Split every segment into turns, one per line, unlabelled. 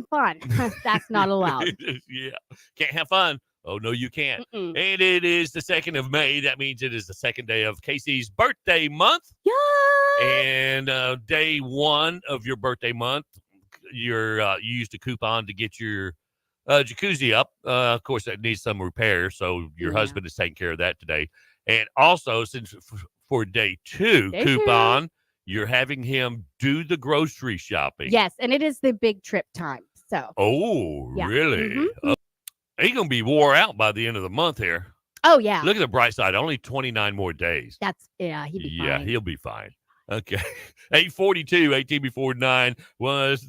fun. That's not allowed.
Yeah. Can't have fun. Oh, no, you can't.
Mm-mm.
And it is the 2nd of May. That means it is the second day of Casey's birthday month.
Yeah.
And day one of your birthday month, you used a coupon to get your jacuzzi up. Of course, that needs some repair. So your
Yeah.
husband is taking care of that today. And also, since for day two
Day 2.
coupon, you're having him do the grocery shopping.
Yes, and it is the big trip time. So.
Oh,
Yeah.
really?
Mhm.
He's going to be wore out by the end of the month here.
Oh yeah.
Look at the bright side. Only 29 more days.
He'd be
Yeah,
fine.
he'll be fine. Okay. 8:42, 18 before 9 was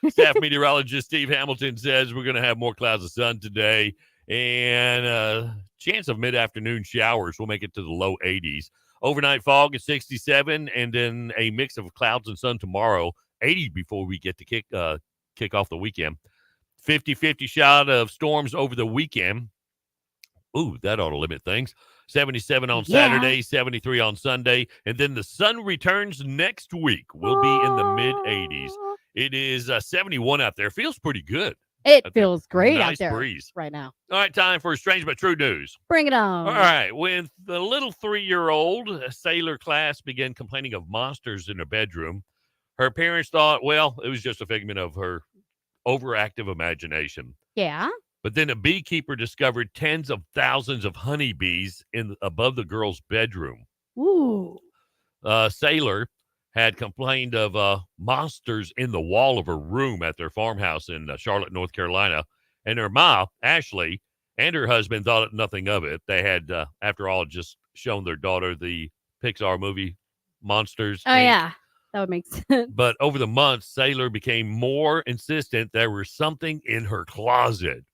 staff meteorologist Steve Hamilton says we're going to have more clouds of sun today and chance of mid-afternoon showers. We'll make it to the low 80s. Overnight fog at 67 and then a mix of clouds and sun tomorrow, 80 before we get to kick off the weekend. 50-50 shot of storms over the weekend. Ooh, that ought to limit things. 77 on Saturday, 73 on Sunday, and then the sun returns next week. We'll be in the mid-80s. It is 71 out there. Feels pretty good.
It feels great
nice
out there
breeze
right now.
All right, time for strange but true news.
Bring it on.
All right, when the little 3-year-old Sailor class began complaining of monsters in her bedroom, her parents thought, well, it was just a figment of her overactive imagination.
Yeah.
But then a beekeeper discovered tens of thousands of honeybees above the girl's bedroom.
Ooh.
Sailor had complained of monsters in the wall of her room at their farmhouse in Charlotte, North Carolina. And her ma, Ashley, and her husband thought nothing of it. They had, after all, just shown their daughter the Pixar movie Monsters,
Oh,
Inc.
yeah. That would make sense.
But over the months, Sailor became more insistent there was something in her closet.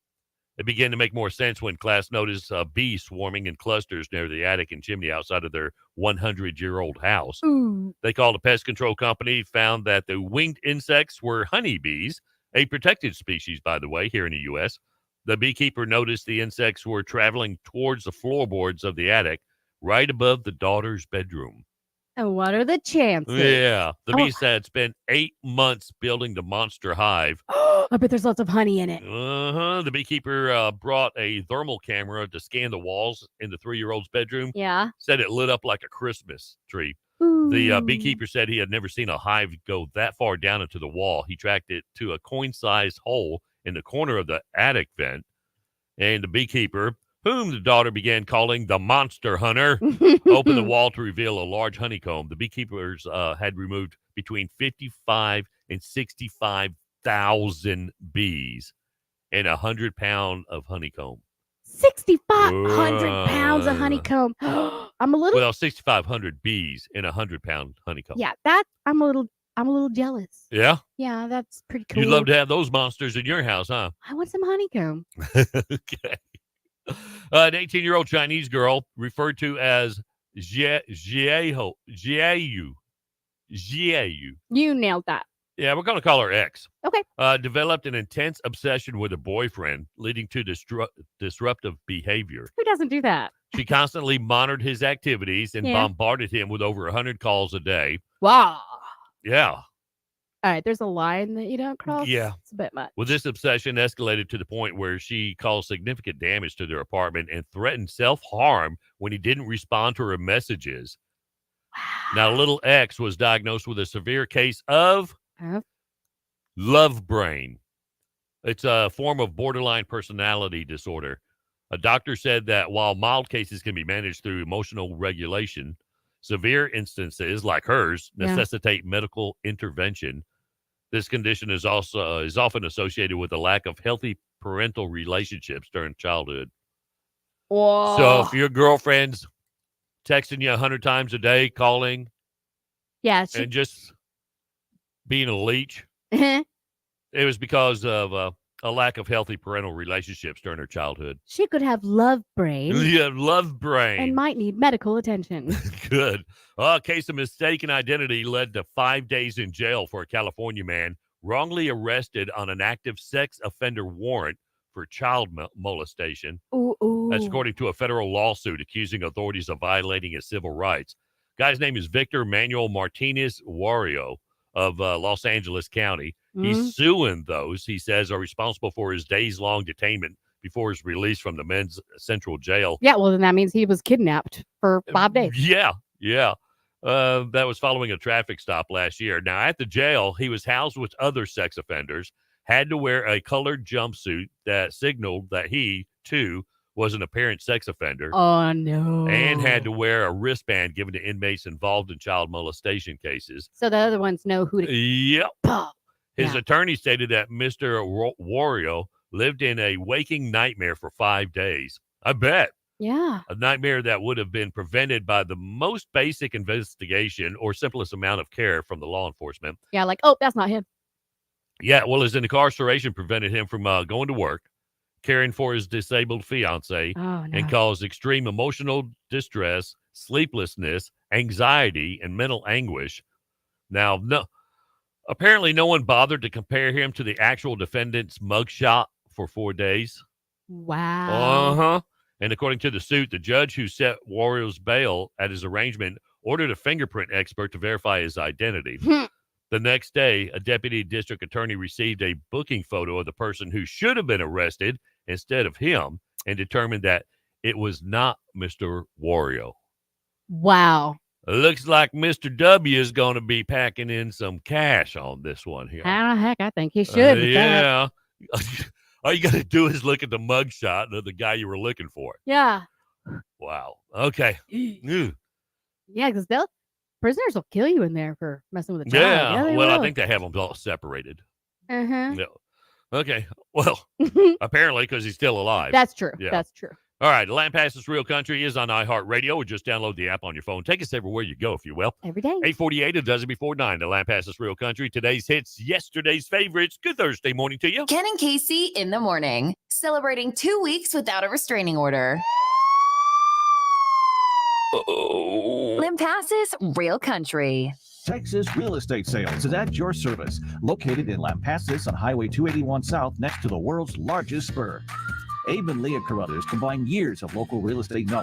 It began to make more sense when class noticed bees swarming in clusters near the attic and chimney outside of their 100-year-old house.
Ooh.
They called a pest control company, found that the winged insects were honeybees, a protected species, by the way, here in the U.S. The beekeeper noticed the insects were traveling towards the floorboards of the attic right above the daughter's bedroom.
And what are the chances?
Yeah. The bees had spent 8 months building the monster hive.
I bet there's lots of honey in it.
The beekeeper brought a thermal camera to scan the walls in the 3-year-old's bedroom.
Yeah.
Said it lit up like a Christmas tree.
Ooh.
The beekeeper said he had never seen a hive go that far down into the wall. He tracked it to a coin-sized hole in the corner of the attic vent. And the beekeeper, whom the daughter began calling the monster hunter, opened the wall to reveal a large honeycomb. The beekeepers had removed between 55 and 65,000 bees and 100 pounds of honeycomb.
6,500 pounds of honeycomb. I'm a little.
Well, 6,500 bees in 100-pound honeycomb.
Yeah, I'm a little jealous.
Yeah?
Yeah, that's pretty cool.
You'd love to have those monsters in your house, huh?
I want some honeycomb.
Okay. An 18-year-old Chinese girl referred to as Jiayu.
You nailed that.
Yeah, we're going to call her X.
Okay.
Developed an intense obsession with a boyfriend, leading to disruptive behavior.
Who doesn't do that?
She constantly monitored his activities and bombarded him with over 100 calls a day.
Wow.
Yeah.
All right, there's a line that you don't cross.
Yeah.
It's a bit much.
Well, this obsession escalated to the point where she caused significant damage to their apartment and threatened self-harm when he didn't respond to her messages. Now, little X was diagnosed with a severe case of love brain. It's a form of borderline personality disorder. A doctor said that while mild cases can be managed through emotional regulation, severe instances like hers necessitate medical intervention. This condition is often associated with a lack of healthy parental relationships during childhood.
Whoa.
So if your girlfriend's texting you 100 times a day, calling, and just being a leech, it was because of a lack of healthy parental relationships during her childhood.
She could have love brain.
Yeah, love brain.
And might need medical attention.
Good. A case of mistaken identity led to 5 days in jail for a California man wrongly arrested on an active sex offender warrant for child molestation.
Ooh.
That's according to a federal lawsuit accusing authorities of violating his civil rights. Guy's name is Victor Manuel Martinez Wario. of Los Angeles County.
Mhm.
He's suing those, he says, are responsible for his days-long detainment before his release from the men's central jail.
Yeah, well, then that means he was kidnapped for 5 days.
Yeah. That was following a traffic stop last year. Now, at the jail, he was housed with other sex offenders, had to wear a colored jumpsuit that signaled that he, too, was an apparent sex offender,
Oh, no.
and had to wear a wristband given to inmates involved in child molestation cases.
So the other ones know who to.
Yep. His
Yeah.
attorney stated that Mr. Wario lived in a waking nightmare for 5 days. I bet.
Yeah.
A nightmare that would have been prevented by the most basic investigation or simplest amount of care from the law enforcement.
Yeah, like, oh, that's not him.
Yeah, well, his incarceration prevented him from going to work, caring for his disabled fiance,
Oh, no.
and caused extreme emotional distress, sleeplessness, anxiety, and mental anguish. Now, apparently no one bothered to compare him to the actual defendant's mugshot for 4 days.
Wow.
Uh-huh. And according to the suit, the judge who set Wario's bail at his arraignment ordered a fingerprint expert to verify his identity. The next day, a deputy district attorney received a booking photo of the person who should have been arrested instead of him and determined that it was not Mr. Wario.
Wow.
Looks like Mr. W is going to be packing in some cash on this one here.
How the heck? I think he should. with that.
Yeah. All you got to do is look at the mugshot of the guy you were looking for.
Yeah.
Wow. Okay. Ew.
Yeah, because prisoners will kill you in there for messing with a child.
Yeah.
they
Well, I
will.
think they have them all separated.
Uh-huh.
No. Okay. Well, apparently because he's still alive.
That's true.
Yeah.
That's true.
All right. Lampasas Real Country is on iHeartRadio, or just download the app on your phone. Take us everywhere you go, if you will.
Every day.
8:48, a dozen before 9, the Lampasas Real Country. Today's hits, yesterday's favorites. Good Thursday morning to you.
Ken and Casey in the morning, celebrating 2 weeks without a restraining order.
Oh.
Lampasas Real Country.
Texas Real Estate Sales is at your service. Located in Lampasas on Highway 281 South next to the world's largest spur. Abe and Leah Carruthers combine years of local real estate knowledge